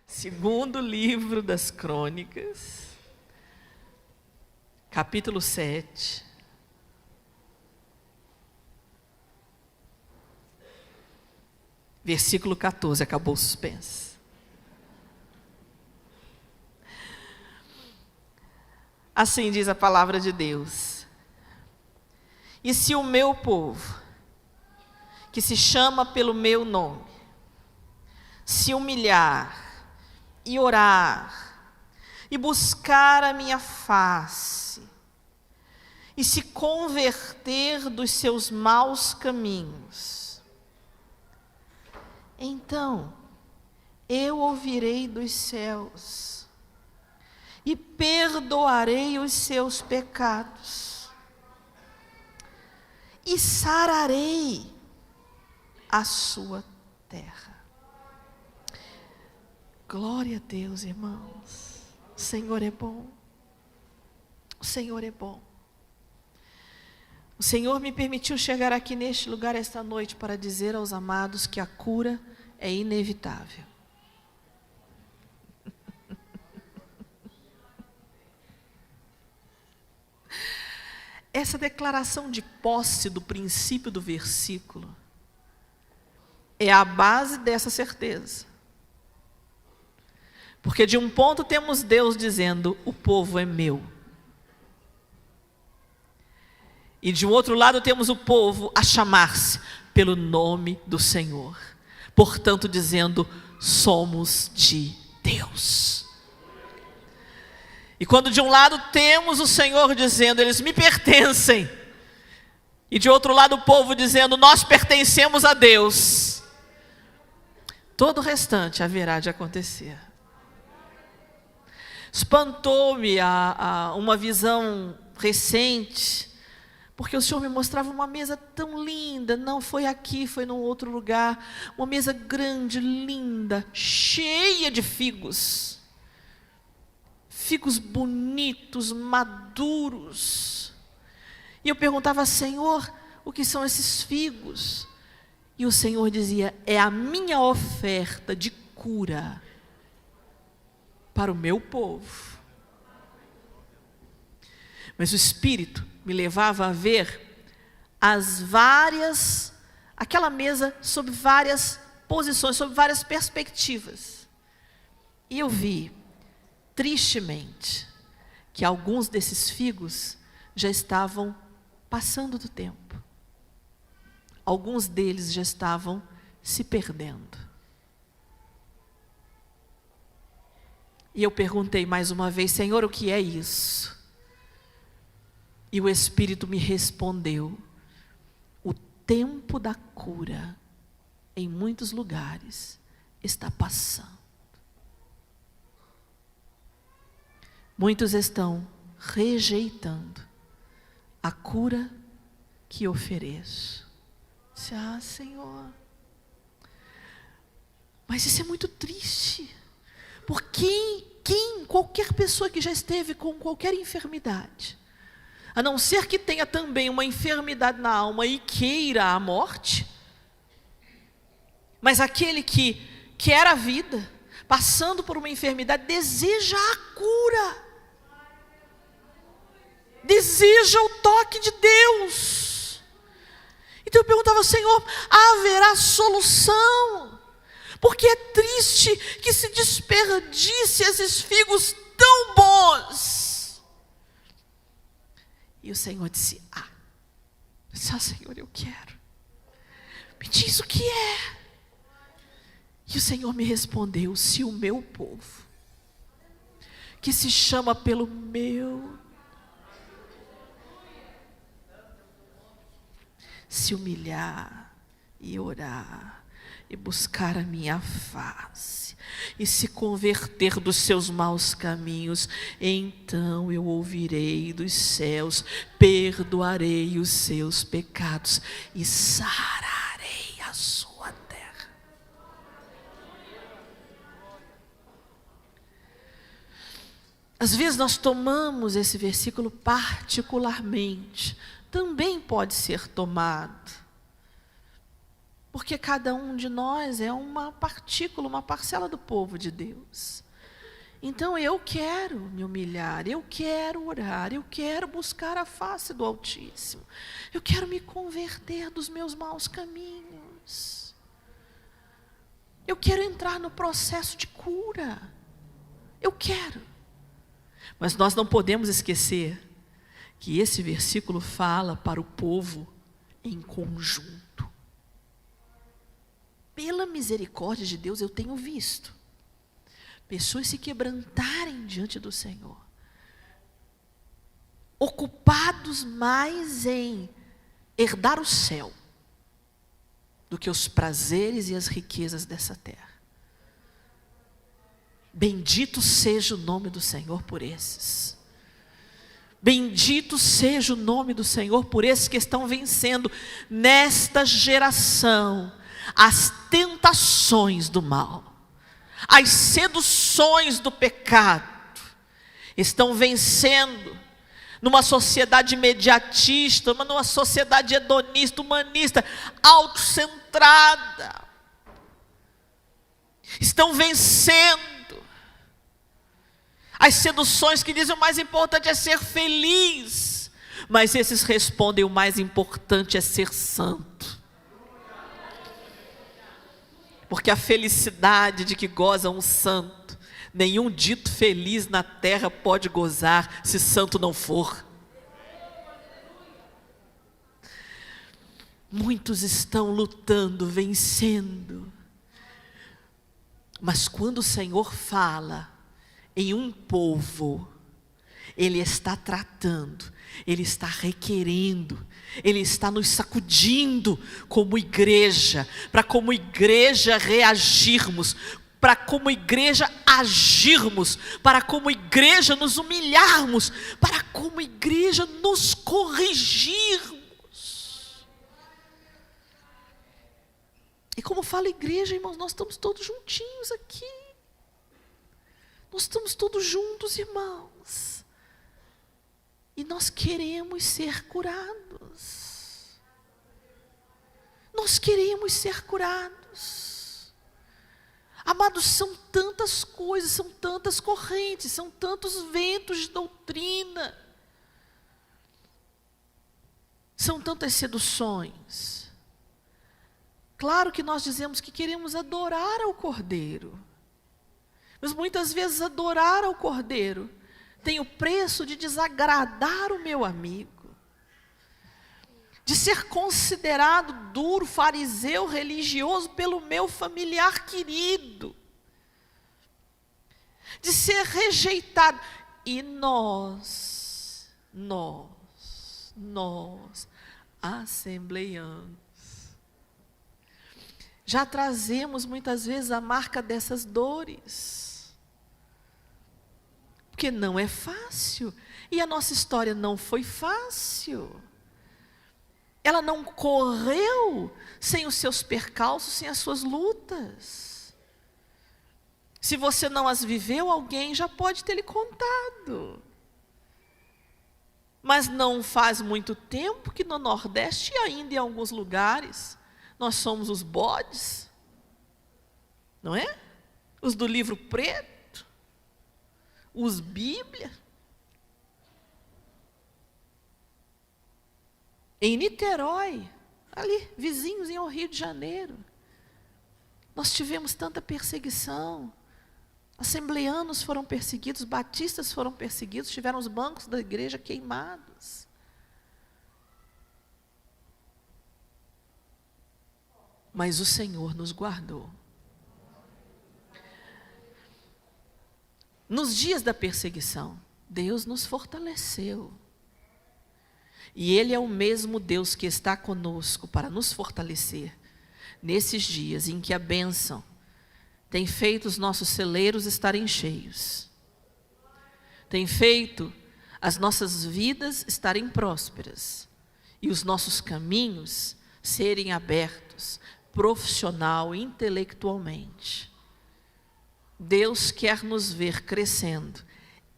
Segundo livro das Crônicas, capítulo 7. Versículo 14, acabou o suspense. Assim diz a palavra de Deus: e se o meu povo, que se chama pelo meu nome, se humilhar e orar, e buscar a minha face, e se converter dos seus maus caminhos, então eu ouvirei dos céus, e perdoarei os seus pecados, e sararei a sua terra. Glória a Deus, irmãos. O Senhor é bom. O Senhor é bom. O Senhor me permitiu chegar aqui neste lugar esta noite para dizer aos amados que a cura é inevitável. Essa declaração de posse do princípio do versículo é a base dessa certeza. Porque de um ponto temos Deus dizendo: o povo é meu. E de um outro lado temos o povo a chamar-se pelo nome do Senhor. Portanto, dizendo: somos de Deus. E quando de um lado temos o Senhor dizendo: eles me pertencem. E de outro lado o povo dizendo: nós pertencemos a Deus. Todo o restante haverá de acontecer. Espantou-me uma visão recente, porque o Senhor me mostrava uma mesa tão linda. Não foi aqui, foi num outro lugar. Uma mesa grande, linda, cheia de figos. Figos bonitos, maduros. E eu perguntava: Senhor, o que são esses figos? E o Senhor dizia: é a minha oferta de cura para o meu povo. Mas o Espírito me levava a ver aquela mesa sob várias posições, sob várias perspectivas. E eu vi, tristemente, que alguns desses figos já estavam passando do tempo. Alguns deles já estavam se perdendo. E eu perguntei mais uma vez: Senhor, o que é isso? E o Espírito me respondeu: o tempo da cura em muitos lugares está passando. Muitos estão rejeitando a cura que ofereço. Ah, Senhor, mas isso é muito triste. Porque qualquer pessoa que já esteve com qualquer enfermidade, a não ser que tenha também uma enfermidade na alma e queira a morte, mas aquele que quer a vida, passando por uma enfermidade, deseja a cura, deseja o toque de Deus. Então eu perguntava: Senhor, haverá solução? Porque é triste que se desperdice esses figos tão bons. E o Senhor disse: Senhor, eu quero. Me diz o que é. E o Senhor me respondeu: se o meu povo, que se chama pelo meu, se humilhar e orar, e buscar a minha face, e se converter dos seus maus caminhos, então eu ouvirei dos céus, perdoarei os seus pecados e sararei a sua terra. Às vezes nós tomamos esse versículo particularmente, também pode ser tomado Porque cada um de nós é uma partícula, uma parcela do povo de Deus. Então eu quero me humilhar, eu quero orar, eu quero buscar a face do Altíssimo. Eu quero me converter dos meus maus caminhos. Eu quero entrar no processo de cura. Eu quero. Mas nós não podemos esquecer que esse versículo fala para o povo em conjunto. Pela misericórdia de Deus eu tenho visto pessoas se quebrantarem diante do Senhor, ocupados mais em herdar o céu do que os prazeres e as riquezas dessa terra. Bendito seja o nome do Senhor por esses. Bendito seja o nome do Senhor por esses que estão vencendo nesta geração as tentações do mal, as seduções do pecado. Estão vencendo numa sociedade imediatista, numa sociedade hedonista, humanista, autocentrada. Estão vencendo as seduções que dizem o mais importante é ser feliz, mas esses respondem o mais importante é ser santo. Porque a felicidade de que goza um santo, nenhum dito feliz na terra pode gozar se santo não for. Muitos estão lutando, vencendo, mas quando o Senhor fala em um povo, Ele está tratando, Ele está requerendo, Ele está nos sacudindo como igreja, para como igreja reagirmos, para como igreja agirmos, para como igreja nos humilharmos, para como igreja nos corrigirmos. E como fala igreja, irmãos, nós estamos todos juntinhos aqui. Nós estamos todos juntos, irmãos. E nós queremos ser curados. Nós queremos ser curados. Amados, são tantas coisas, são tantas correntes, são tantos ventos de doutrina. São tantas seduções. Claro que nós dizemos que queremos adorar ao Cordeiro. Mas muitas vezes adorar ao Cordeiro tem o preço de desagradar o meu amigo, de ser considerado duro, fariseu, religioso pelo meu familiar querido, de ser rejeitado. E nós, assembleianos, já trazemos muitas vezes a marca dessas dores. Porque não é fácil. E a nossa história não foi fácil. Ela não correu sem os seus percalços, sem as suas lutas. Se você não as viveu, alguém já pode ter lhe contado. Mas não faz muito tempo que no Nordeste e ainda em alguns lugares, nós somos os bodes, não é? Os do livro preto. Os Bíblia. Em Niterói, ali, vizinhos ao Rio de Janeiro, nós tivemos tanta perseguição. Assembleanos foram perseguidos, batistas foram perseguidos, tiveram os bancos da igreja queimados. Mas o Senhor nos guardou. Nos dias da perseguição, Deus nos fortaleceu. E Ele é o mesmo Deus que está conosco para nos fortalecer nesses dias em que a bênção tem feito os nossos celeiros estarem cheios, tem feito as nossas vidas estarem prósperas e os nossos caminhos serem abertos, profissional e intelectualmente. Deus quer nos ver crescendo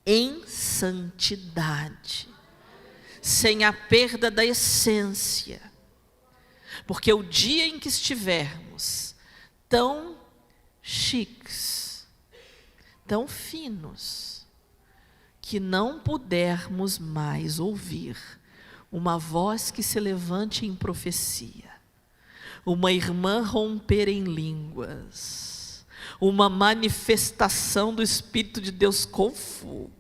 em santidade, sem a perda da essência. Porque o dia em que estivermos tão chiques, tão finos, que não pudermos mais ouvir uma voz que se levante em profecia, uma irmã romper em línguas, uma manifestação do Espírito de Deus com fogo,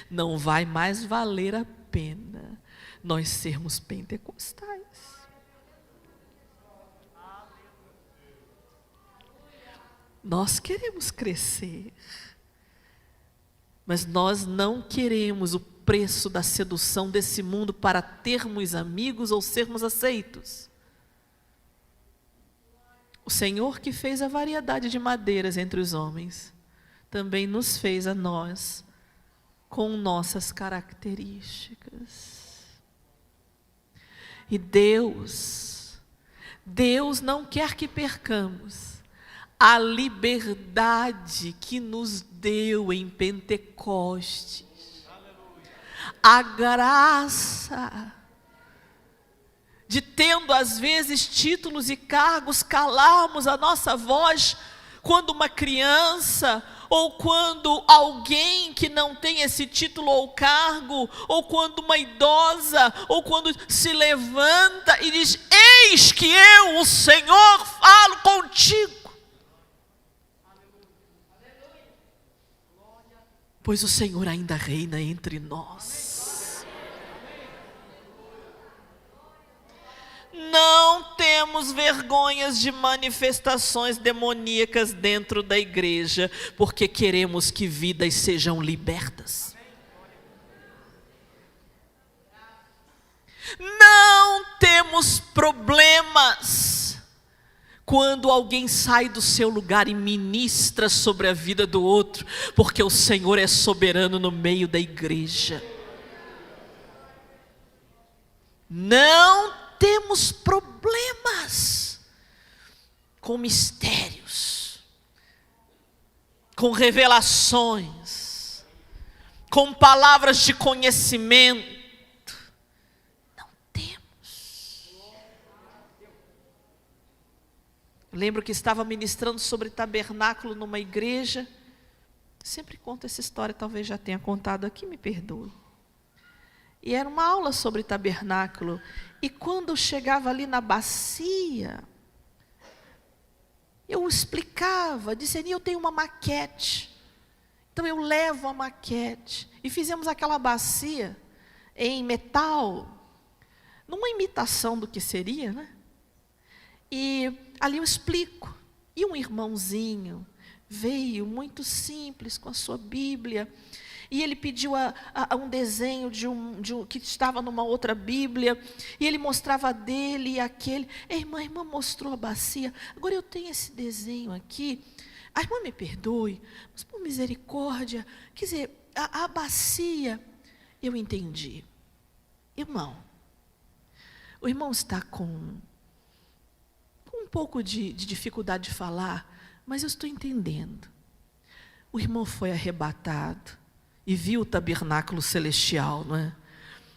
não vai mais valer a pena nós sermos pentecostais. Nós queremos crescer, mas nós não queremos o preço da sedução desse mundo para termos amigos ou sermos aceitos. O Senhor que fez a variedade de madeiras entre os homens, também nos fez a nós com nossas características. E Deus não quer que percamos a liberdade que nos deu em Pentecostes, a graça de, tendo às vezes títulos e cargos, calarmos a nossa voz quando uma criança, ou quando alguém que não tem esse título ou cargo, ou quando uma idosa, ou quando se levanta e diz: eis que eu, o Senhor, falo contigo. Pois o Senhor ainda reina entre nós. Não temos vergonhas de manifestações demoníacas dentro da igreja, porque queremos que vidas sejam libertas. Não temos problemas quando alguém sai do seu lugar e ministra sobre a vida do outro, porque o Senhor é soberano no meio da igreja. Não temos problemas com mistérios, com revelações, com palavras de conhecimento. Não temos. Eu lembro que estava ministrando sobre tabernáculo numa igreja. Sempre conto essa história, talvez já tenha contado aqui, me perdoe. E era uma aula sobre tabernáculo. E quando eu chegava ali na bacia, eu explicava, dizia: eu tenho uma maquete. Então eu levo a maquete. E fizemos aquela bacia em metal, numa imitação do que seria, né? E ali eu explico. E um irmãozinho veio muito simples com a sua Bíblia. E ele pediu um desenho de um que estava numa outra Bíblia. E ele mostrava a dele e aquele. A irmã mostrou a bacia. Agora eu tenho esse desenho aqui. A irmã me perdoe, mas por misericórdia. Quer dizer, a bacia. Eu entendi. Irmão, o irmão está com um pouco de dificuldade de falar, mas eu estou entendendo. O irmão foi arrebatado e viu o tabernáculo celestial, não é?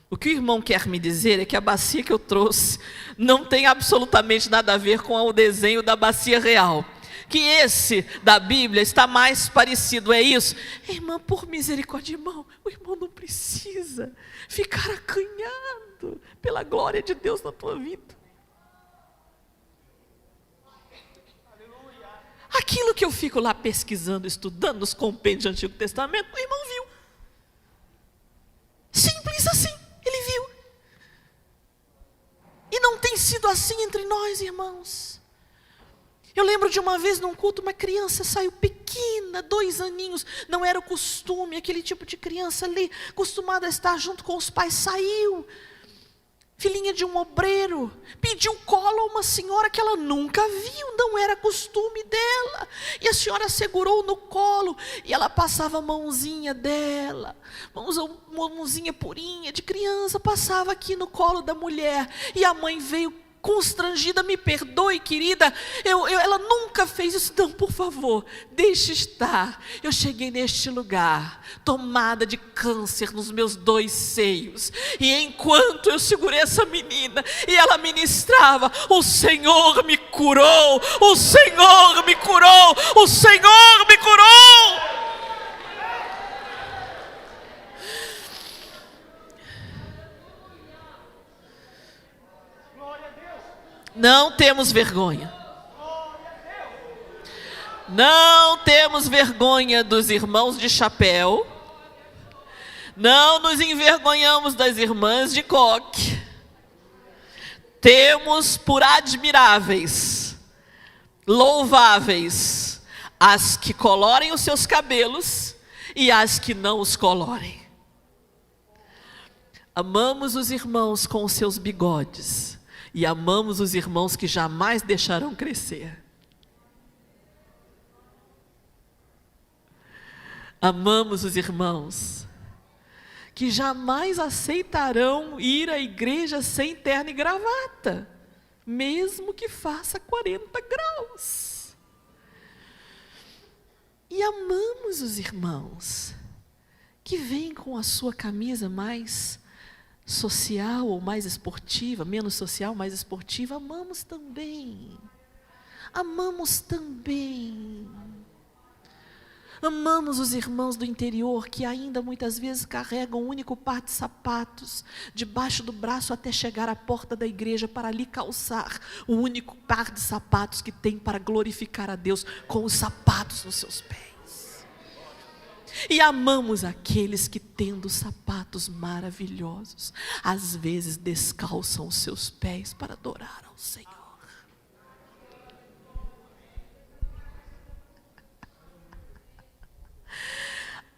O que o irmão quer me dizer é que a bacia que eu trouxe não tem absolutamente nada a ver com o desenho da bacia real. Que esse da Bíblia está mais parecido, é isso? Irmã, por misericórdia, irmão, o irmão não precisa ficar acanhado pela glória de Deus na tua vida. Aquilo que eu fico lá pesquisando, estudando nos compêndios do Antigo Testamento, o irmão viu. Simples assim, ele viu. E não tem sido assim entre nós, irmãos. Eu lembro de uma vez num culto, uma criança saiu pequena, 2 aninhos, não era o costume, aquele tipo de criança ali, acostumada a estar junto com os pais, saiu. Filhinha de um obreiro, pediu colo a uma senhora que ela nunca viu, não era costume dela. E a senhora segurou no colo, e ela passava a mãozinha dela, mãozinha purinha de criança, passava aqui no colo da mulher. E a mãe veio constrangida, me perdoe, querida, ela nunca fez isso, não, por favor, deixe estar. Eu cheguei neste lugar, tomada de câncer nos meus 2 seios, e enquanto eu segurei essa menina, e ela ministrava, o Senhor me curou, o Senhor me curou, o Senhor me curou. Não temos vergonha. Não temos vergonha dos irmãos de chapéu. Não nos envergonhamos das irmãs de coque. Temos por admiráveis, louváveis, as que colorem os seus cabelos e as que não os colorem. Amamos os irmãos com os seus bigodes. E amamos os irmãos que jamais deixarão crescer. Amamos os irmãos que jamais aceitarão ir à igreja sem terno e gravata, mesmo que faça 40 graus. E amamos os irmãos que vêm com a sua camisa mais social ou mais esportiva, menos social, mais esportiva, amamos também. Amamos também. Amamos os irmãos do interior que ainda muitas vezes carregam um único par de sapatos debaixo do braço até chegar à porta da igreja para ali calçar o único par de sapatos que tem para glorificar a Deus com os sapatos nos seus pés. E amamos aqueles que, tendo sapatos maravilhosos, às vezes descalçam os seus pés para adorar ao Senhor.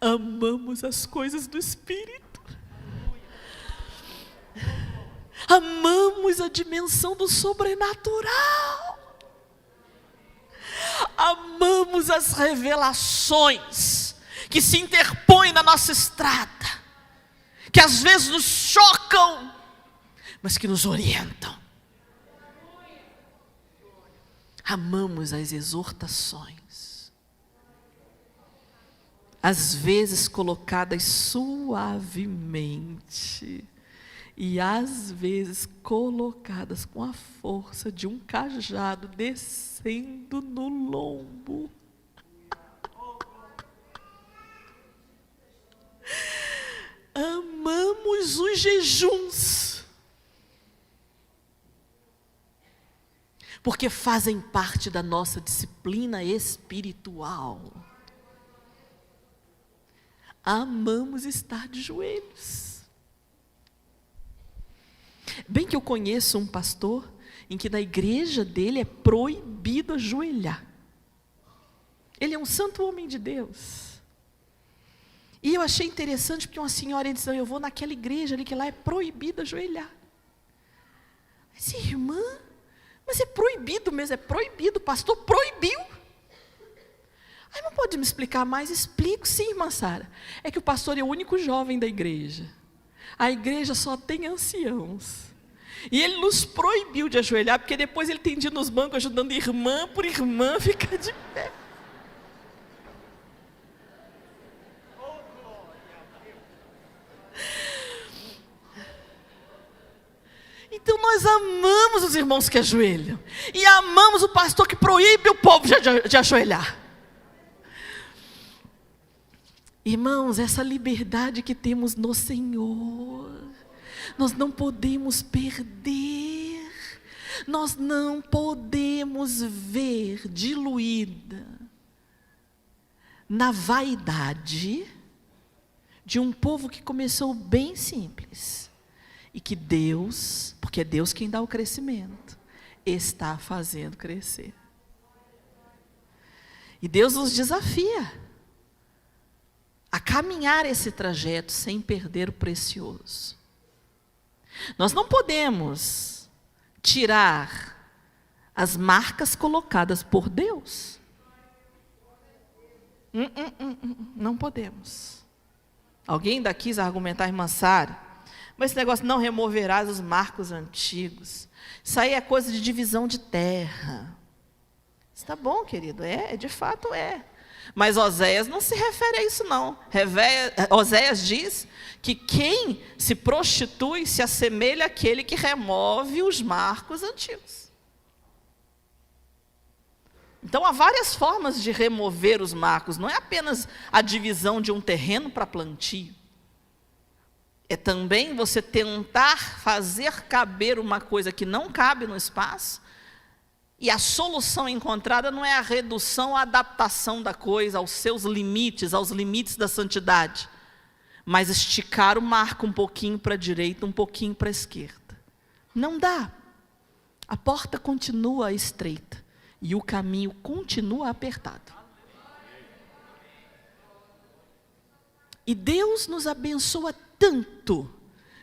Amamos as coisas do Espírito. Amamos a dimensão do sobrenatural. Amamos as revelações que se interpõem na nossa estrada, que às vezes nos chocam, mas que nos orientam. Amamos as exortações, às vezes colocadas suavemente, e às vezes colocadas com a força de um cajado descendo no lombo. Amamos os jejuns, porque fazem parte da nossa disciplina espiritual. Amamos estar de joelhos. Bem que eu conheço um pastor em que na igreja dele é proibido ajoelhar. Ele é um santo homem de Deus. E eu achei interessante porque uma senhora disse, eu vou naquela igreja ali que lá é proibido ajoelhar. Eu disse, irmã, mas é proibido mesmo, é proibido, o pastor proibiu. Aí não pode me explicar mais? Explico sim, irmã Sara. É que o pastor é o único jovem da igreja. A igreja só tem anciãos. E ele nos proibiu de ajoelhar, porque depois ele tendia nos bancos ajudando irmã por irmã a ficar de pé. Então nós amamos os irmãos que ajoelham. E amamos o pastor que proíbe o povo de ajoelhar. Irmãos, essa liberdade que temos no Senhor, nós não podemos perder. Nós não podemos ver diluída na vaidade de um povo que começou bem simples. E que Deus, porque é Deus quem dá o crescimento, está fazendo crescer. E Deus nos desafia a caminhar esse trajeto sem perder o precioso. Nós não podemos tirar as marcas colocadas por Deus. Não podemos. Alguém ainda quis argumentar, irmã Sara, Mas esse negócio, não removerás os marcos antigos. Isso aí é coisa de divisão de terra. Está bom, querido? De fato é. Mas Oséias não se refere a isso, não. Oséias diz que quem se prostitui se assemelha àquele que remove os marcos antigos. Então, há várias formas de remover os marcos. Não é apenas a divisão de um terreno para plantio. É também você tentar fazer caber uma coisa que não cabe no espaço. E a solução encontrada não é a redução, a adaptação da coisa aos seus limites, aos limites da santidade. Mas esticar o marco um pouquinho para a direita, um pouquinho para a esquerda. Não dá. A porta continua estreita. E o caminho continua apertado. E Deus nos abençoa tanto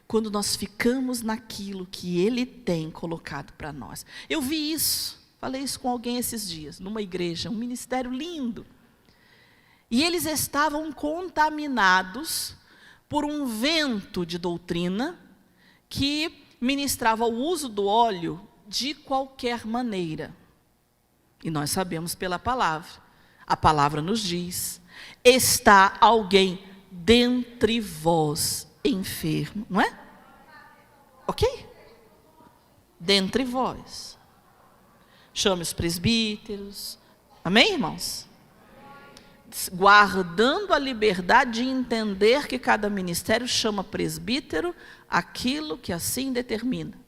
quando nós ficamos naquilo que Ele tem colocado para nós. Eu vi isso, falei isso com alguém esses dias, numa igreja, um ministério lindo. E eles estavam contaminados por um vento de doutrina que ministrava o uso do óleo de qualquer maneira. E nós sabemos pela palavra. A palavra nos diz: está alguém dentre vós enfermo, não é? Ok? Dentre vós. Chame os presbíteros. Amém, irmãos? Guardando a liberdade de entender que cada ministério chama presbítero aquilo que assim determina.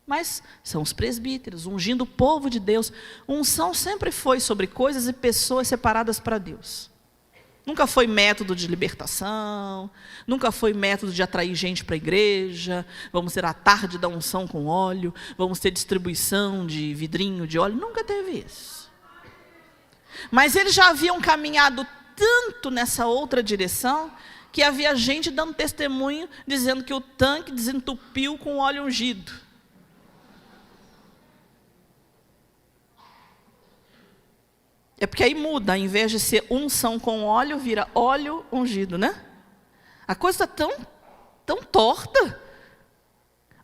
Mas são os presbíteros, ungindo o povo de Deus. Unção sempre foi sobre coisas e pessoas separadas para Deus. Nunca foi método de libertação, nunca foi método de atrair gente para a igreja. Vamos ter a tarde da unção com óleo, vamos ter distribuição de vidrinho de óleo. Nunca teve isso. Mas eles já haviam caminhado tanto nessa outra direção, que havia gente dando testemunho, dizendo que o tanque desentupiu com óleo ungido. É porque aí muda, ao invés de ser unção com óleo, vira óleo ungido, né? A coisa está tão torta.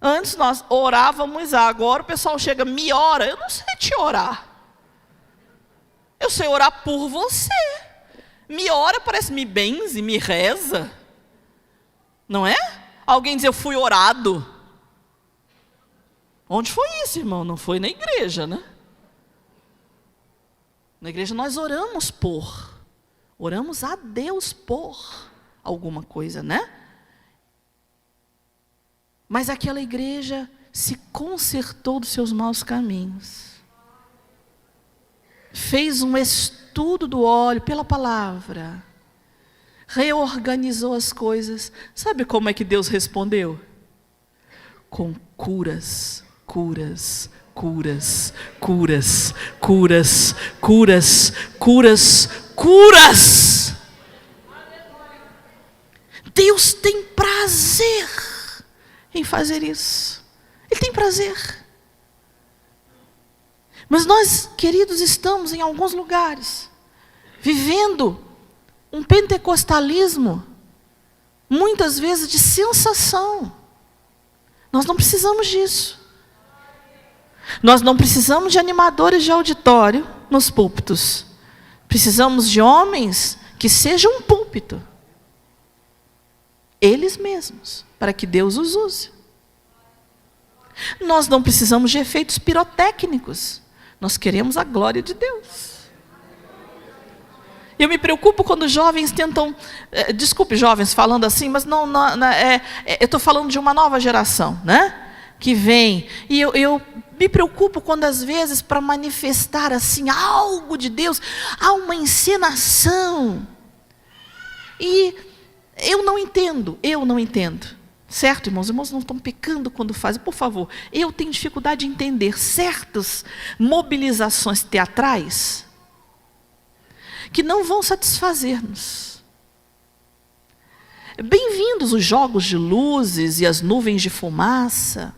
Antes nós orávamos, agora o pessoal chega, me ora. Eu não sei te orar. Eu sei orar por você. Me ora, parece me benze, me reza. Não é? Alguém diz, eu fui orado. Onde foi isso, irmão? Não foi na igreja, né? Na igreja nós oramos a Deus por alguma coisa, né? Mas aquela igreja se consertou dos seus maus caminhos. Fez um estudo do óleo pela palavra. Reorganizou as coisas. Sabe como é que Deus respondeu? Com curas, curas, curas, curas, curas, curas, curas, curas. Deus tem prazer em fazer isso. Ele tem prazer. Mas nós, queridos, estamos em alguns lugares vivendo um pentecostalismo, muitas vezes de sensação. Nós não precisamos disso. Nós não precisamos de animadores de auditório nos púlpitos. Precisamos de homens que sejam um púlpito. Eles mesmos, para que Deus os use. Nós não precisamos de efeitos pirotécnicos. Nós queremos a glória de Deus. Eu me preocupo quando jovens tentam... desculpe, jovens, falando assim, mas eu estou falando de uma nova geração, né? Que vem, e eu me preocupo quando às vezes para manifestar assim algo de Deus, há uma encenação, e eu não entendo, certo, irmãos? Os irmãos não estão pecando quando fazem, por favor, eu tenho dificuldade de entender certas mobilizações teatrais, que não vão satisfazer-nos. Bem-vindos os jogos de luzes e as nuvens de fumaça,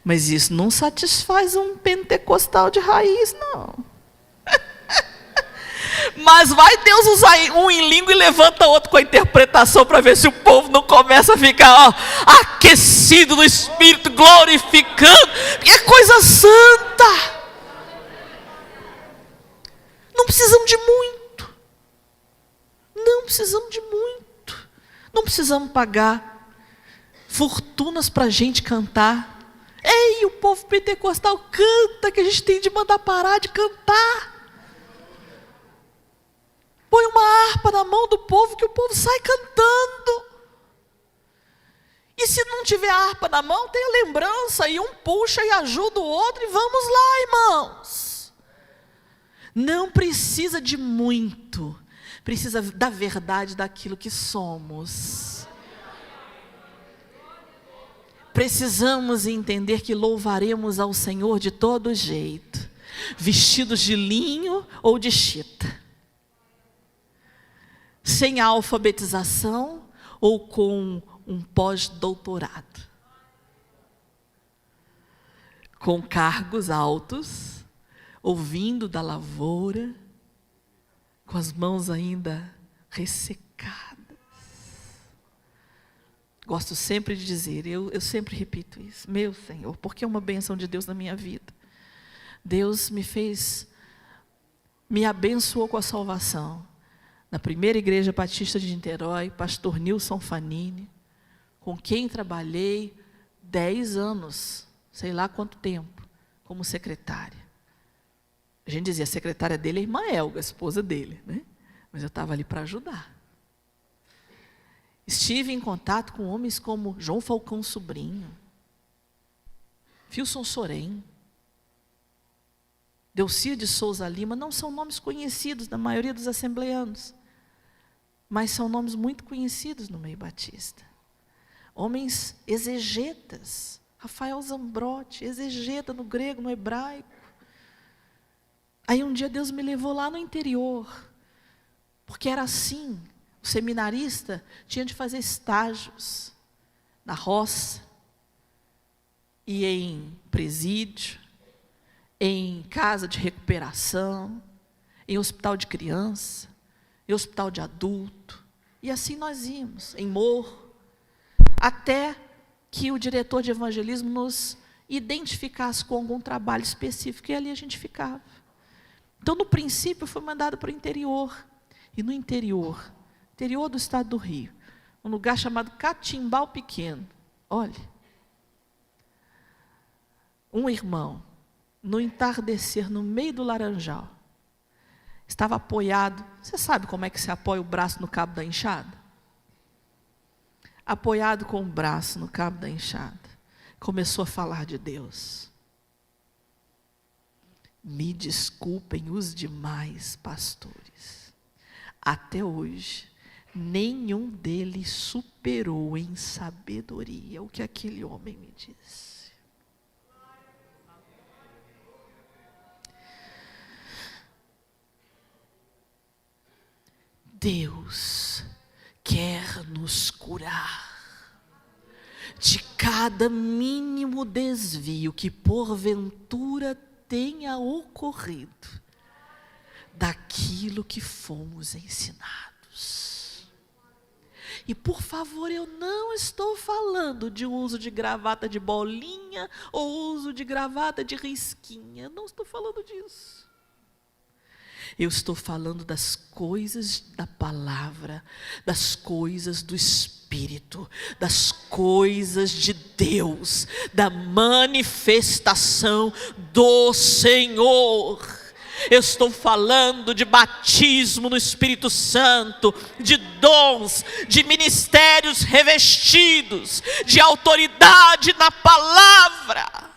mas isso não satisfaz um pentecostal de raiz, não. Mas vai Deus usar um em domingo e levanta outro com a interpretação para ver se o povo não começa a ficar aquecido no Espírito, glorificando, porque é coisa santa. Não precisamos de muito. Não precisamos de muito. Não precisamos pagar fortunas para a gente cantar. Ei, o povo pentecostal canta, que a gente tem de mandar parar de cantar. Põe uma harpa na mão do povo, que o povo sai cantando. E se não tiver harpa na mão, tem a lembrança, e um puxa e ajuda o outro, e vamos lá, irmãos. Não precisa de muito, precisa da verdade daquilo que somos. Precisamos entender que louvaremos ao Senhor de todo jeito, vestidos de linho ou de chita, sem alfabetização ou com um pós-doutorado, com cargos altos, ouvindo da lavoura, com as mãos ainda ressecadas. Gosto sempre de dizer, eu sempre repito isso, meu Senhor, porque é uma bênção de Deus na minha vida. Deus me abençoou com a salvação. Na primeira igreja batista de Niterói, pastor Nilson Fanini, com quem trabalhei 10 anos, sei lá quanto tempo, como secretária. A gente dizia, a secretária dele é a irmã Elga, a esposa dele, né? Mas eu estava ali para ajudar. Estive em contato com homens como João Falcão Sobrinho, Filson Sorém, Delcia de Souza Lima. Não são nomes conhecidos da maioria dos assembleanos, mas são nomes muito conhecidos no meio batista. Homens exegetas, Rafael Zambrotti, exegeta no grego, no hebraico. Aí um dia Deus me levou lá no interior, porque era assim. O seminarista tinha de fazer estágios na roça, e em presídio, em casa de recuperação, em hospital de criança, em hospital de adulto, e assim nós íamos, em morro, até que o diretor de evangelismo nos identificasse com algum trabalho específico, e ali a gente ficava. Então, no princípio, eu fui mandado para o interior, e no interior do estado do Rio, um lugar chamado Catimbau Pequeno. Olha, um irmão, no entardecer, no meio do laranjal, estava apoiado. Você sabe como é que se apoia o braço no cabo da enxada? Apoiado com o braço no cabo da enxada, começou a falar de Deus. Me desculpem os demais pastores, até hoje nenhum deles superou em sabedoria o que aquele homem me disse. Deus quer nos curar de cada mínimo desvio que porventura tenha ocorrido daquilo que fomos ensinados. E por favor, eu não estou falando de uso de gravata de bolinha ou uso de gravata de risquinha. Não estou falando disso. Eu estou falando das coisas da palavra, das coisas do Espírito, das coisas de Deus, da manifestação do Senhor. Eu estou falando de batismo no Espírito Santo, de dons, de ministérios revestidos, de autoridade na palavra.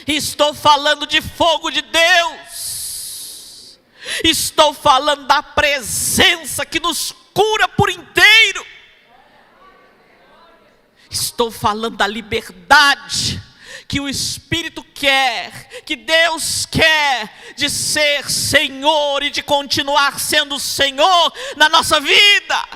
Estou falando de fogo de Deus. Estou falando da presença que nos cura por inteiro. Estou falando da liberdade que o Espírito quer, que Deus quer, de ser Senhor e de continuar sendo Senhor na nossa vida.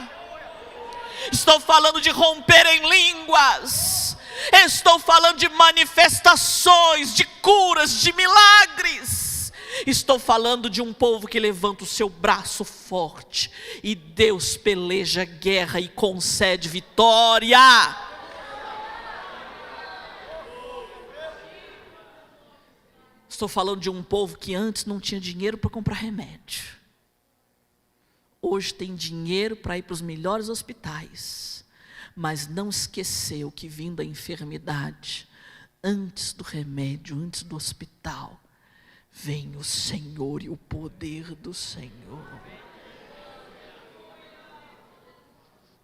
Estou falando de romper em línguas. Estou falando de manifestações, de curas, de milagres. Estou falando de um povo que levanta o seu braço forte e Deus peleja guerra e concede vitória. Estou falando de um povo que antes não tinha dinheiro para comprar remédio. Hoje tem dinheiro para ir para os melhores hospitais, mas não esqueceu que vindo a enfermidade, antes do remédio, antes do hospital, vem o Senhor e o poder do Senhor.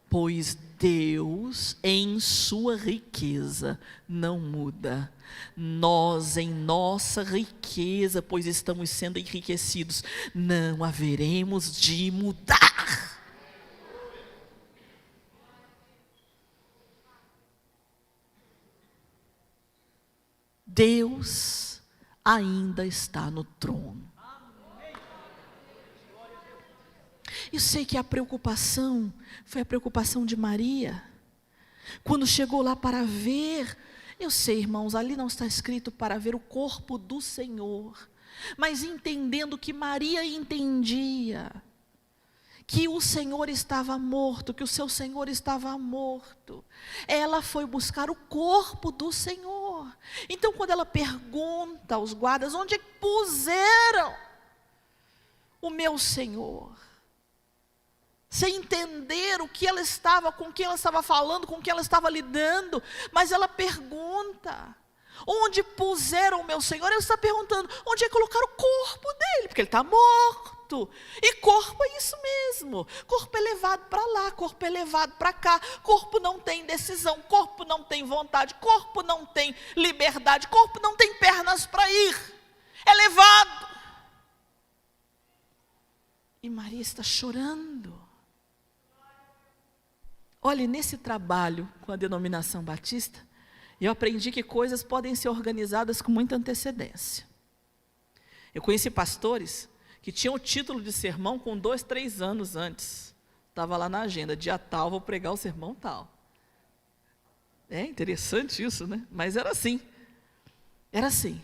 Pois Deus, em sua riqueza, não muda. Nós, em nossa riqueza, pois estamos sendo enriquecidos, não haveremos de mudar. Deus ainda está no trono. Eu sei que a preocupação foi a preocupação de Maria. Quando chegou lá para ver, eu sei, irmãos, ali não está escrito para ver o corpo do Senhor, mas entendendo que Maria entendia que o Senhor estava morto, que o seu Senhor estava morto, ela foi buscar o corpo do Senhor. Então quando ela pergunta aos guardas, onde é que puseram o meu Senhor? Sem entender o que ela estava, com quem ela estava falando, com quem ela estava lidando, mas ela pergunta, onde puseram o meu Senhor? Ela está perguntando, onde é que colocaram o corpo dele? Porque ele está morto, e corpo é isso mesmo, corpo é levado para lá, corpo é levado para cá, corpo não tem decisão, corpo não tem vontade, corpo não tem liberdade, corpo não tem pernas para ir, é levado. E Maria está chorando. Olha, nesse trabalho com a denominação batista, eu aprendi que coisas podem ser organizadas com muita antecedência. Eu conheci pastores que tinham o título de sermão com 2, 3 anos antes. Estava lá na agenda, dia tal, vou pregar o sermão tal. É interessante isso, né? Mas era assim. Era assim.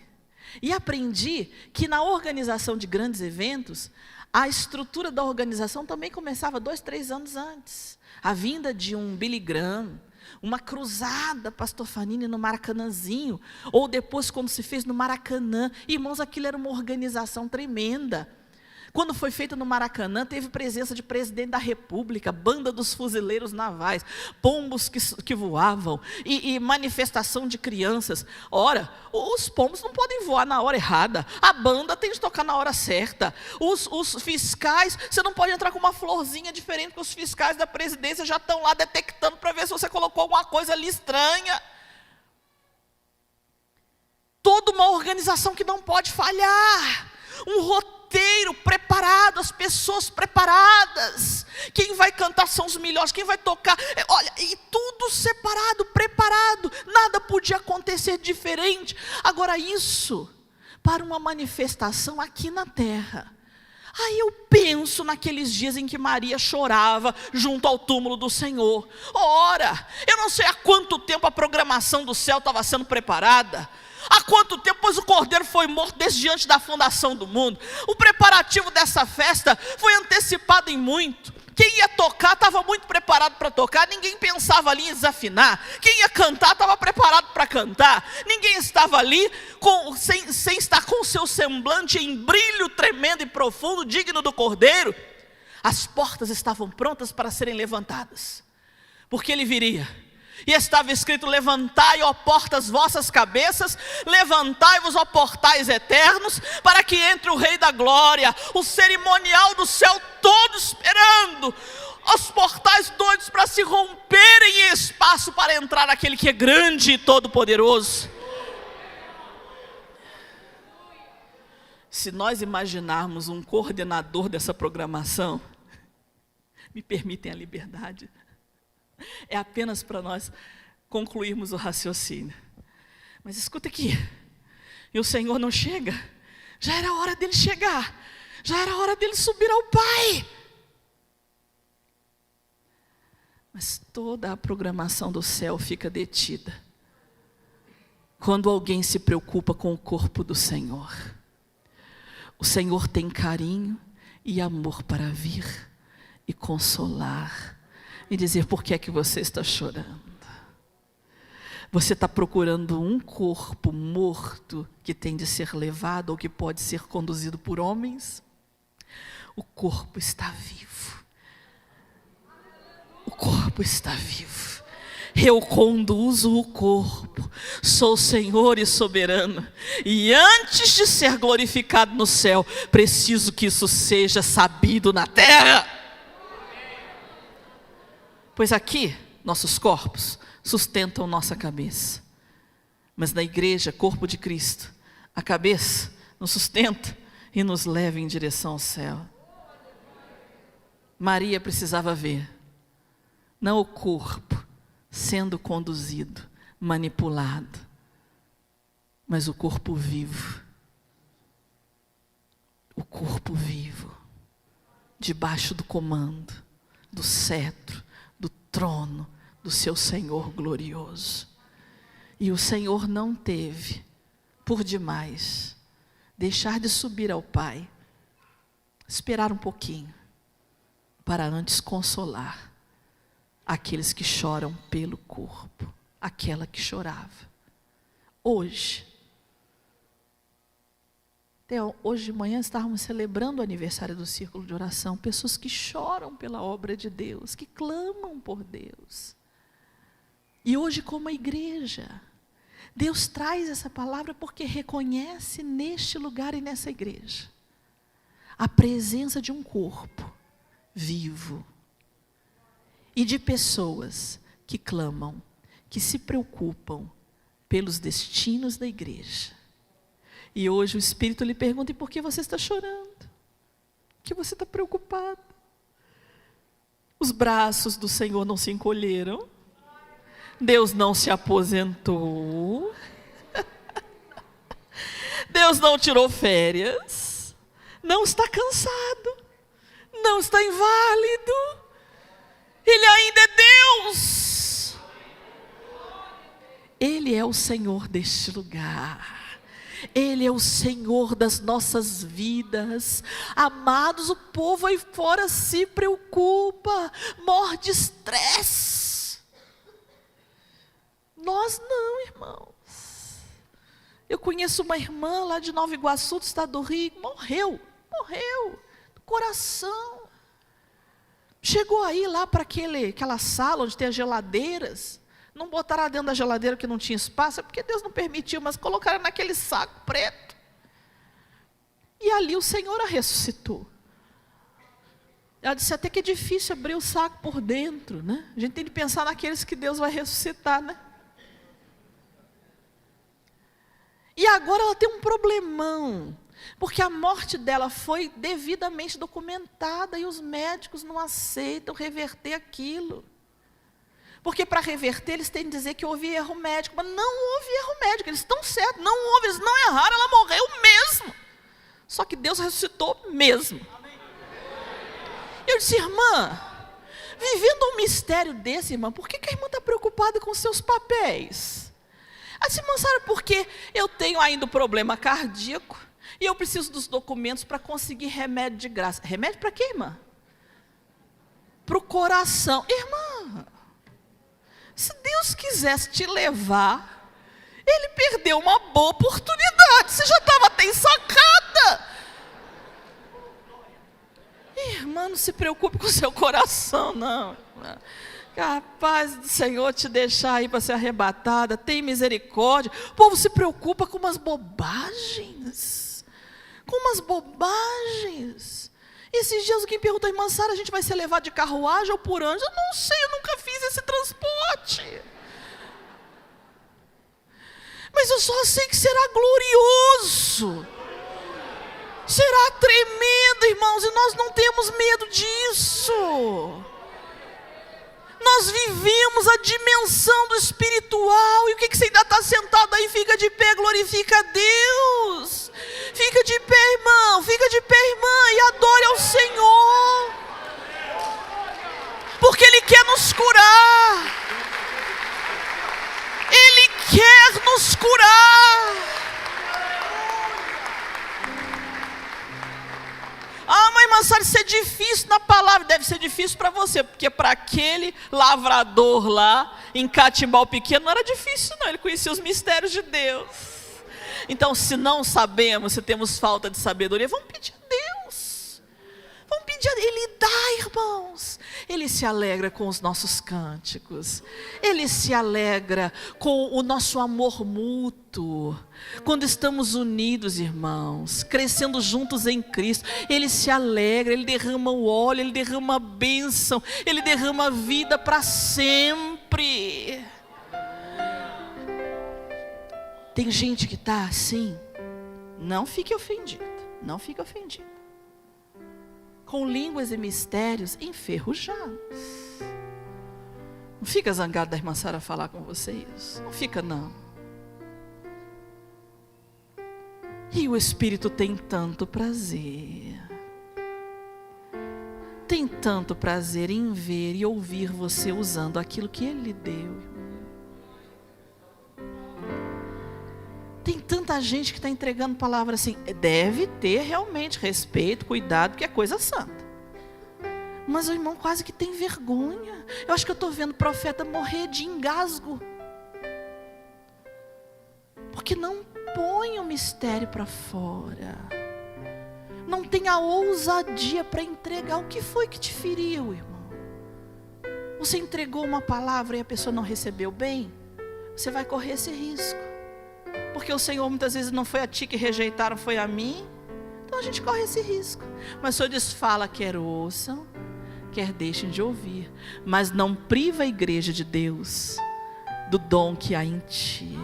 E aprendi que na organização de grandes eventos, a estrutura da organização também começava 2, 3 anos antes. A vinda de um Billy Graham, uma cruzada, pastor Fanini, no Maracanãzinho, ou depois quando se fez no Maracanã. Irmãos, aquilo era uma organização tremenda. Quando foi feito no Maracanã, teve presença de presidente da República, banda dos fuzileiros navais, pombos que voavam, e manifestação de crianças. Ora, os pombos não podem voar na hora errada, a banda tem de tocar na hora certa. Os fiscais, você não pode entrar com uma florzinha diferente, porque os fiscais da presidência já estão lá detectando para ver se você colocou alguma coisa ali estranha. Toda uma organização que não pode falhar, um roteiro preparado, as pessoas preparadas, quem vai cantar são os melhores, quem vai tocar, olha, e tudo separado, preparado, nada podia acontecer diferente. Agora isso, para uma manifestação aqui na terra, aí eu penso naqueles dias em que Maria chorava junto ao túmulo do Senhor. Ora, eu não sei há quanto tempo a programação do céu estava sendo preparada, há quanto tempo, pois o Cordeiro foi morto desde antes da fundação do mundo. O preparativo dessa festa foi antecipado em muito. Quem ia tocar estava muito preparado para tocar, ninguém pensava ali em desafinar. Quem ia cantar estava preparado para cantar. Ninguém estava ali sem estar com o seu semblante em brilho tremendo e profundo, digno do Cordeiro. As portas estavam prontas para serem levantadas, porque ele viria. E estava escrito, levantai, ó portas, vossas cabeças, levantai-vos, ó portais eternos, para que entre o Rei da Glória. O cerimonial do céu todo esperando, os portais doidos para se romperem em espaço para entrar aquele que é grande e todo-poderoso. Se nós imaginarmos um coordenador dessa programação, me permitem a liberdade, é apenas para nós concluirmos o raciocínio. Mas escuta aqui, e o Senhor não chega? Já era hora dele chegar, já era hora dele subir ao Pai. Mas toda a programação do céu fica detida quando alguém se preocupa com o corpo do Senhor. O Senhor tem carinho e amor para vir e consolar e dizer: por que é que você está chorando? Você está procurando um corpo morto que tem de ser levado ou que pode ser conduzido por homens? O corpo está vivo. O corpo está vivo. Eu conduzo o corpo, sou Senhor e soberano, e antes de ser glorificado no céu, preciso que isso seja sabido na terra. Pois aqui, nossos corpos sustentam nossa cabeça, mas na igreja, corpo de Cristo, a cabeça nos sustenta e nos leva em direção ao céu. Maria precisava ver, não o corpo sendo conduzido, manipulado, mas o corpo vivo. O corpo vivo, debaixo do comando, do cetro, do trono, do seu Senhor glorioso. E o Senhor não teve, por demais, deixar de subir ao Pai, esperar um pouquinho, para antes consolar aqueles que choram pelo corpo, aquela que chorava. Hoje, até hoje de manhã estávamos celebrando o aniversário do Círculo de Oração, pessoas que choram pela obra de Deus, que clamam por Deus. E hoje, como a igreja, Deus traz essa palavra porque reconhece neste lugar e nessa igreja a presença de um corpo vivo e de pessoas que clamam, que se preocupam pelos destinos da igreja. E hoje o Espírito lhe pergunta: e por que você está chorando? Por que você está preocupado? Os braços do Senhor não se encolheram, Deus não se aposentou, Deus não tirou férias, não está cansado, não está inválido, Ele ainda é Deus. Ele é o Senhor deste lugar. Ele é o Senhor das nossas vidas. Amados, o povo aí fora se preocupa, morre de estresse. Nós não, irmãos. Eu conheço uma irmã lá de Nova Iguaçu, do estado do Rio, morreu do coração. Chegou aí lá para aquela sala onde tem as geladeiras. Não botaram dentro da geladeira que não tinha espaço, é porque Deus não permitiu, mas colocaram naquele saco preto. E ali o Senhor a ressuscitou. Ela disse até que é difícil abrir o saco por dentro, né? A gente tem que pensar naqueles que Deus vai ressuscitar, né? E agora ela tem um problemão, porque a morte dela foi devidamente documentada e os médicos não aceitam reverter aquilo. Porque para reverter eles têm que dizer que houve erro médico, mas não houve erro médico, eles estão certos, não houve, eles não erraram, ela morreu mesmo. Só que Deus ressuscitou mesmo. Eu disse: irmã, vivendo um mistério desse, irmã, por que a irmã está preocupada com seus papéis? Ela disse: irmã, sabe por quê? Eu tenho ainda um problema cardíaco e eu preciso dos documentos para conseguir remédio de graça. Remédio para quê, irmã? Para o coração. Irmã, se Deus quisesse te levar, Ele perdeu uma boa oportunidade. Você já estava até ensacada. Irmã, não se preocupe com o seu coração, não. Capaz do Senhor te deixar aí para ser arrebatada. Tem misericórdia. O povo se preocupa com umas bobagens. Com umas bobagens. Esses dias alguém perguntou: irmã Sara, a gente vai ser levado de carruagem ou por anjo? Eu não sei, eu nunca fiz esse transporte. Mas eu só sei que será glorioso. Será tremendo, irmãos, e nós não temos medo disso. Nós vivemos a dimensão do espiritual. E o que você ainda está sentado aí? Fica de pé, glorifica a Deus. Fica de pé, irmão, fica de pé, irmã, e adore ao Senhor. Porque Ele quer nos curar. Ele quer nos curar. Marçal, isso é difícil na palavra. Deve ser difícil para você, porque para aquele lavrador lá, em Catimbau Pequeno, não era difícil não, ele conhecia os mistérios de Deus. Então, se não sabemos, se temos falta de sabedoria, vamos pedir a Deus. Vamos pedir a Deus. Ele dá, irmãos. Ele se alegra com os nossos cânticos. Ele se alegra com o nosso amor mútuo. Quando estamos unidos, irmãos, crescendo juntos em Cristo, Ele se alegra, Ele derrama o óleo, Ele derrama a bênção, Ele derrama a vida para sempre. Tem gente que está assim, não fique ofendido, não fique ofendido. Com línguas e mistérios enferrujados. Não fica zangado da irmã Sara falar com você isso. Não fica não. E o Espírito tem tanto prazer. Tem tanto prazer em ver e ouvir você usando aquilo que Ele lhe deu. Tem tanta gente que está entregando palavra assim. Deve ter realmente respeito, cuidado, porque é coisa santa. Mas o irmão quase que tem vergonha. Eu acho que eu estou vendo o profeta morrer de engasgo. Porque não põe o mistério para fora. Não tem a ousadia para entregar. O que foi que te feriu, irmão? Você entregou uma palavra e a pessoa não recebeu bem? Você vai correr esse risco. Porque o Senhor muitas vezes não foi a ti que rejeitaram, foi a mim. Então a gente corre esse risco. Mas o Senhor diz, fala, quer ouçam, quer deixem de ouvir. Mas não priva a igreja de Deus do dom que há em ti.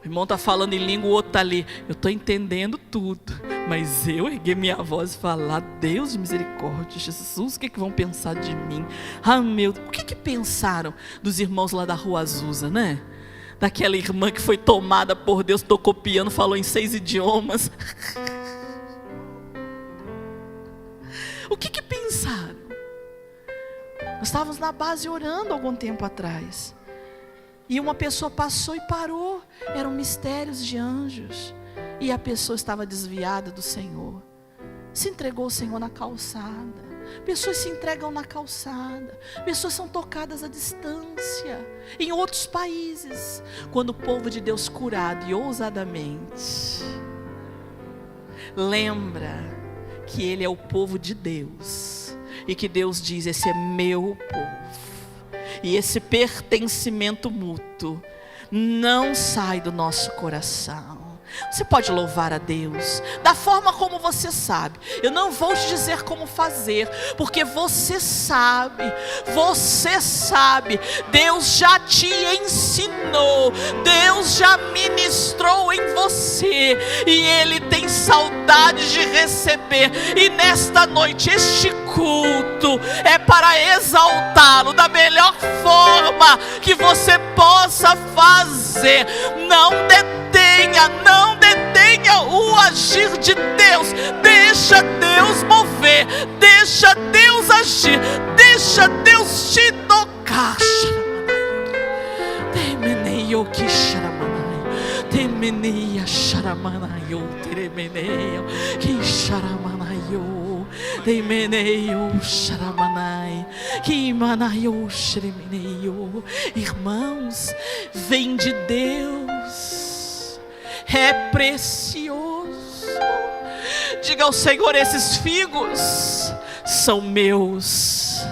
O irmão está falando em língua, o outro está ali. Eu estou entendendo tudo. Mas eu erguei minha voz e falar, Deus de misericórdia, Jesus, o que vão pensar de mim? Ah, meu, o que pensaram dos irmãos lá da Rua Azusa, né? Daquela irmã que foi tomada por Deus, tocou piano, falou em 6 idiomas. O que pensaram? Nós estávamos na base orando algum tempo atrás. E uma pessoa passou e parou. Eram mistérios de anjos. E a pessoa estava desviada do Senhor. Se entregou ao Senhor na calçada. Pessoas se entregam na calçada. Pessoas são tocadas à distância. Em outros países. Quando o povo de Deus curado e ousadamente lembra que Ele é o povo de Deus. E que Deus diz, esse é meu povo. E esse pertencimento mútuo não sai do nosso coração. Você pode louvar a Deus da forma como você sabe. Eu não vou te dizer como fazer, porque você sabe. Você sabe. Deus já te ensinou. Deus já ministrou em você. E Ele tem saudade de receber. E nesta noite, este culto é para exaltá-lo da melhor forma que você possa fazer. Não detenha o agir de Deus. Deixa Deus mover, deixa Deus agir, deixa Deus te tocar. Temeneio que xaramanai, temeneia xaramanaio, temeneio que xaramanaio, temeneio xaramanai, que manaio xeremeneio. Irmãos, vem de Deus. É precioso. Diga ao Senhor, esses figos são meus.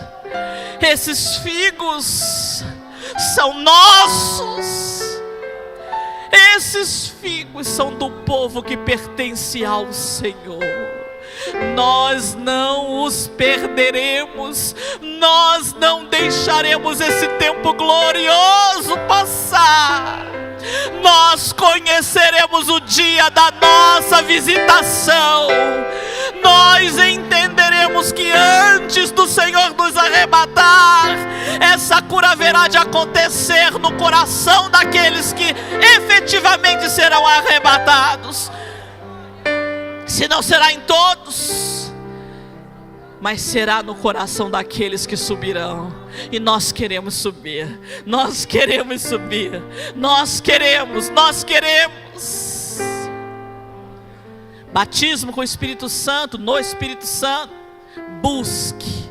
Esses figos são nossos. Esses figos são do povo que pertence ao Senhor. Nós não os perderemos. Nós não deixaremos esse tempo glorioso passar. Nós conheceremos o dia da nossa visitação. Nós entenderemos que antes do Senhor nos arrebatar, essa cura haverá de acontecer no coração daqueles que efetivamente serão arrebatados. Se não será em todos, mas será no coração daqueles que subirão. E nós queremos subir. Nós queremos subir. Nós queremos. batismo com o Espírito Santo, no Espírito Santo. Busque,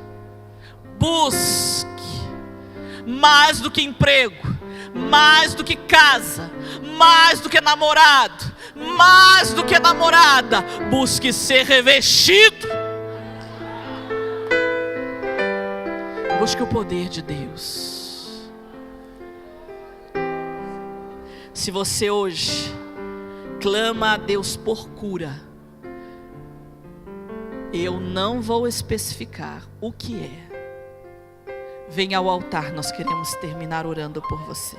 mais do que emprego, mais do que casa, mais do que namorado, mais do que namorada, busque ser revestido. Busque o poder de Deus. Se você hoje clama a Deus por cura, eu não vou especificar o que é. Venha ao altar, nós queremos terminar orando por você.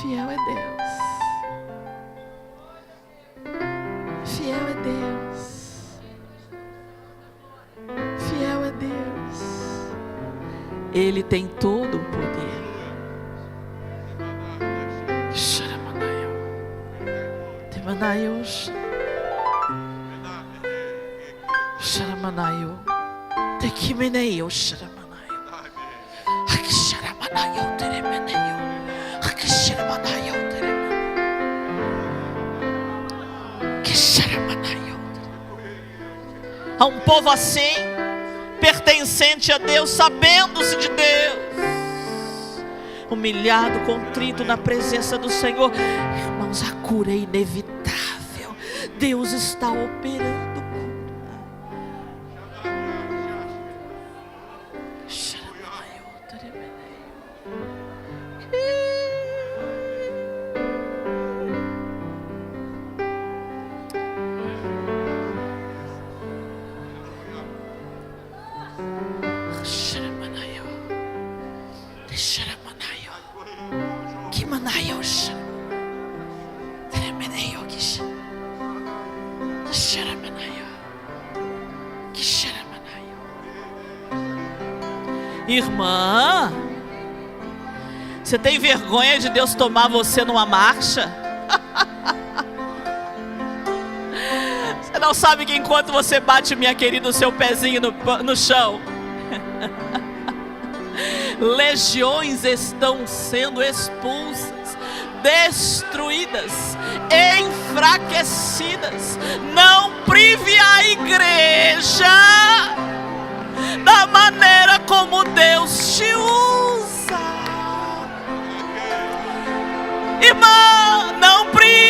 Fiel é Deus. Fiel é Deus. Fiel é Deus. Ele tem todo o poder. Temanayo. Sharamanayo. Tekimeneyo sharamanayo. Hakisharamanayo teremeneyo. Hakisharamanayo teremeneyo. Kisharamanayo. Há um povo assim, pertencente a Deus, sabendo-se de Deus, humilhado, contrito na presença do Senhor. Irmãos, a cura é inevitável. Deus está operando. Irmã, você tem vergonha de Deus tomar você numa marcha? Você não sabe que enquanto você bate, minha querida, o seu pezinho no chão, legiões estão sendo expulsas, destruídas, enfraquecidas. Não prive a igreja da maneira como Deus te usa. Irmã, não prive.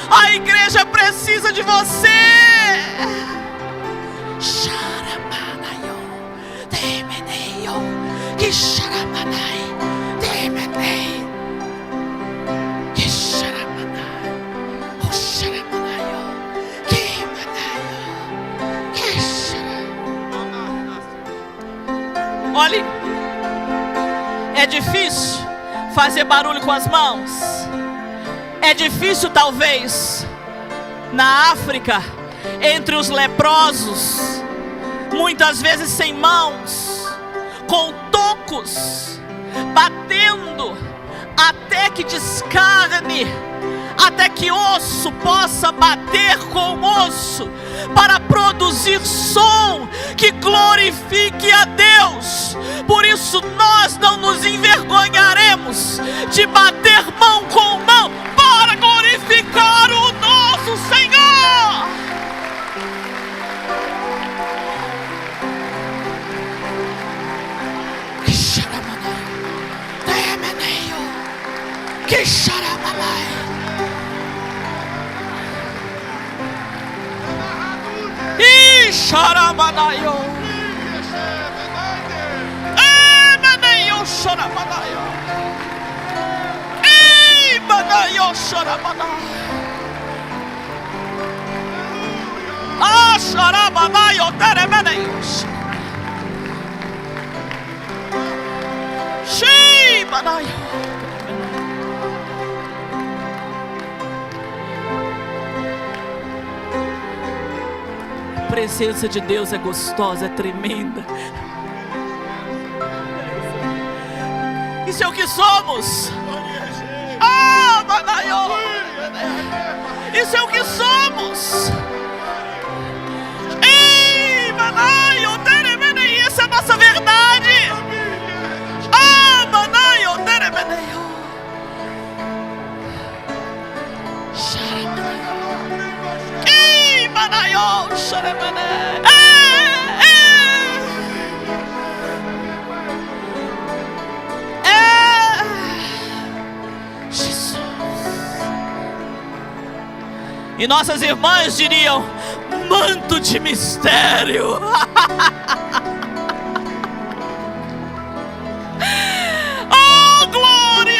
A igreja precisa de você. Sharamanayo, temeneyo, kisharamanai, temenei, kisharamanai, osharamanayo, kimanayo, kisharamanai. Olhe, é difícil fazer barulho com as mãos. É difícil, talvez, na África, entre os leprosos, muitas vezes sem mãos, com tocos, batendo até que descarne, até que osso possa bater com osso, para produzir som que glorifique a Deus. Por isso nós não nos envergonharemos de bater mão com mão, para glorificar o nosso Senhor. Sharamanayo, Emeneyo Sharamanayo, Emeneyo Sharamanayo, Sharamanayo Teremeneyo, Shimanayo. A presença de Deus é gostosa, é tremenda. Isso é o que somos. Isso é o que somos. Essa é a nossa verdade. Jesus. E nossas irmãs diriam: manto de mistério. Oh, glória!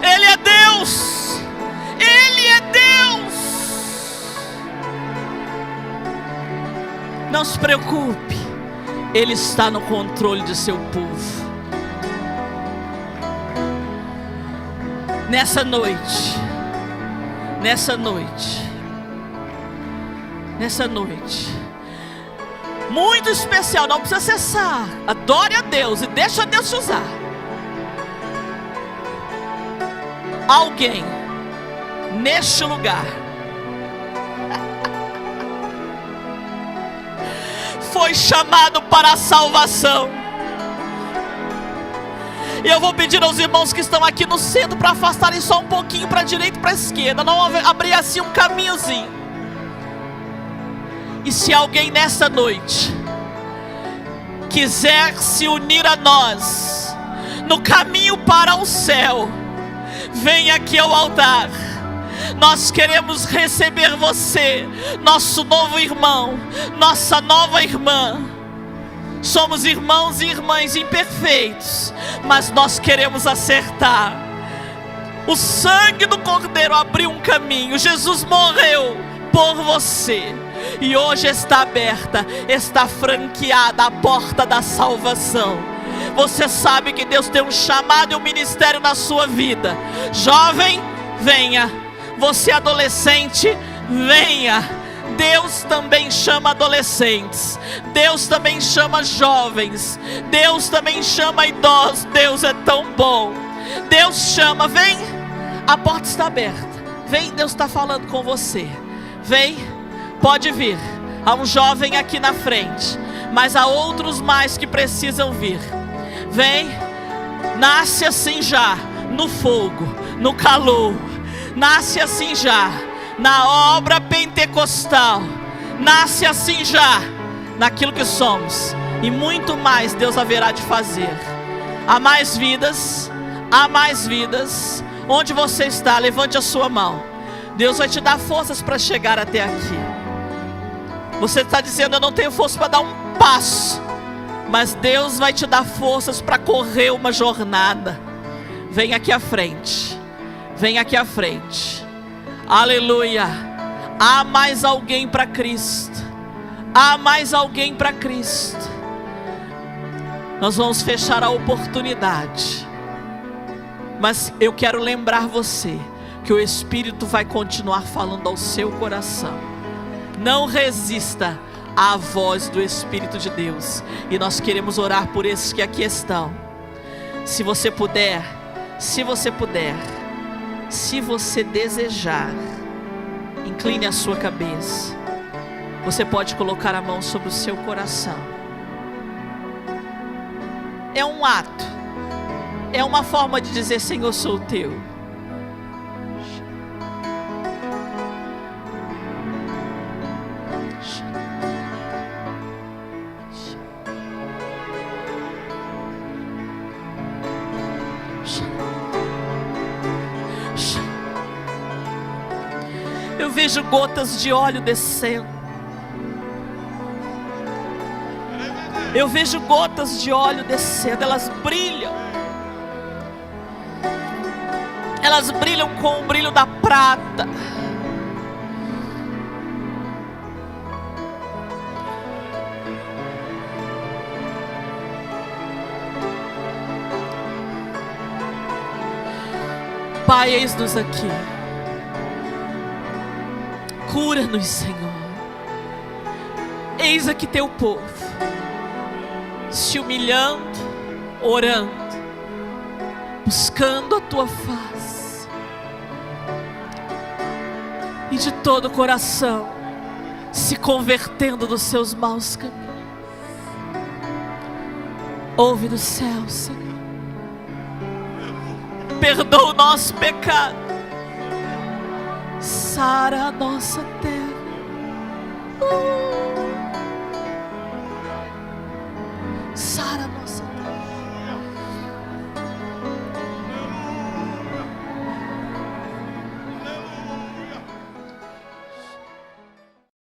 Ele é Deus. Ele é Deus. Não se preocupe, Ele está no controle de seu povo. Nessa noite, muito especial, não precisa cessar. Adore a Deus e deixa Deus te usar. Alguém neste lugar foi chamado para a salvação. E eu vou pedir aos irmãos que estão aqui no centro para afastarem só um pouquinho para a direita e para a esquerda, não abrir assim um caminhozinho. E se alguém nessa noite quiser se unir a nós no caminho para o céu, venha aqui ao altar. Nós queremos receber você, nosso novo irmão, nossa nova irmã. Somos irmãos e irmãs imperfeitos, mas nós queremos acertar. O sangue do Cordeiro abriu um caminho. Jesus morreu por você. E hoje está aberta, está franqueada a porta da salvação. Você sabe que Deus tem um chamado e um ministério na sua vida. Jovem, venha. Você adolescente, venha. Deus também chama adolescentes. Deus também chama jovens. Deus também chama idosos. Deus é tão bom. Deus chama, vem. A porta está aberta. Vem, Deus está falando com você. Vem, pode vir. Há um jovem aqui na frente, mas há outros mais que precisam vir. Vem, nasce assim já, no fogo, no calor. Nasce assim já, na obra pentecostal. Nasce assim já, naquilo que somos. E muito mais Deus haverá de fazer. Há mais vidas, há mais vidas. Onde você está, levante a sua mão. Deus vai te dar forças para chegar até aqui. Você está dizendo: eu não tenho força para dar um passo. Mas Deus vai te dar forças para correr uma jornada. Vem aqui à frente. Vem aqui à frente. Aleluia. Há mais alguém para Cristo. Há mais alguém para Cristo. Nós vamos fechar a oportunidade. Mas eu quero lembrar você que o Espírito vai continuar falando ao seu coração. Não resista à voz do Espírito de Deus. E nós queremos orar por esses que aqui estão. Se você puder, se você desejar, incline a sua cabeça. Você pode colocar a mão sobre o seu coração. É um ato, é uma forma de dizer: Senhor, sou teu. Eu vejo gotas de óleo descendo. Eu vejo gotas de óleo descendo. Elas brilham. Elas brilham com o brilho da prata. Pai, eis-nos aqui. Cura-nos, Senhor. Eis aqui teu povo, se humilhando, orando, buscando a tua face, e de todo o coração se convertendo dos seus maus caminhos. Ouve do céu, Senhor. Perdoa o nosso pecado. sara a nossa terra.